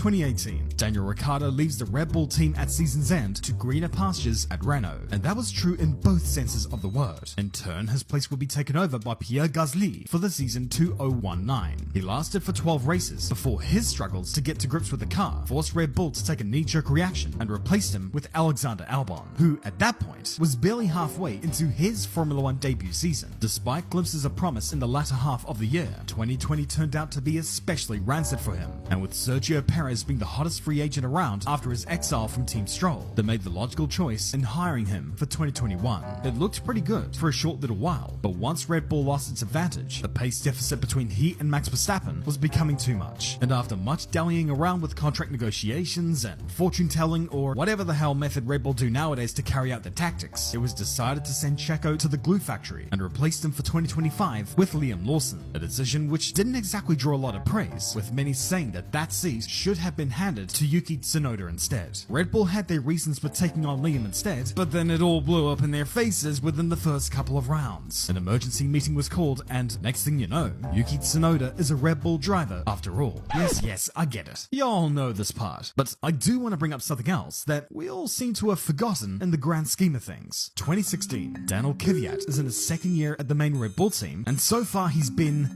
2018, Daniel Ricciardo leaves the Red Bull team at season's end to greener pastures at Renault, and that was true in both senses of the word. In turn, his place would be taken over by Pierre Gasly for the season 2019. He lasted for 12 races before his struggles to get to grips with the car forced Red Bull to take a knee-jerk reaction and replaced him with Alexander Albon, who at that point was barely halfway into his Formula One debut season. Despite glimpses of promise in the latter half of the year, 2020 turned out to be especially rancid for him, and with Sergio Perez being the hottest free agent around after his exile from Team Stroll, they made the logical choice in hiring him for 2021. It looked pretty good for a short little while, but once Red Bull lost its advantage, the pace deficit between he and Max Verstappen was becoming too much, and after much dallying around with contract negotiations and fortune-telling or whatever the hell method Red Bull do nowadays to carry out their tactics, it was decided to send Checo to the glue factory and replace him for 2025 with Liam Lawson, a decision which didn't exactly draw a lot of praise, with many saying that seat should have been handed to Yuki Tsunoda instead. Red Bull had their reasons for taking on Liam instead, but then it all blew up in their faces within the first couple of rounds. An emergency meeting was called, and next thing you know, Yuki Tsunoda is a Red Bull driver after all. Yes, I get it. Y'all know this part. But I do want to bring up something else that we all seem to have forgotten in the grand scheme of things. 2016, Daniel Kvyat is in his second year at the main Red Bull team, and so far he's been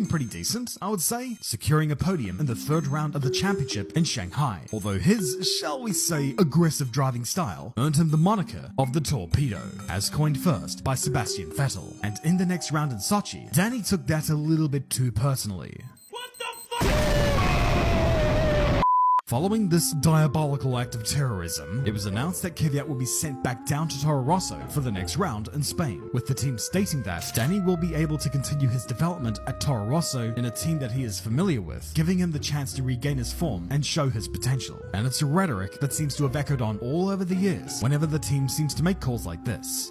pretty decent, I would say, securing a podium in the third round of the championship in Shanghai, although his, shall we say, aggressive driving style earned him the moniker of the Torpedo, as coined first by Sebastian Vettel. And in the next round in Sochi, Danny took that a little bit too personally. Following this diabolical act of terrorism, it was announced that Kvyat will be sent back down to Toro Rosso for the next round in Spain, with the team stating that Danny will be able to continue his development at Toro Rosso in a team that he is familiar with, giving him the chance to regain his form and show his potential. And it's a rhetoric that seems to have echoed on all over the years whenever the team seems to make calls like this.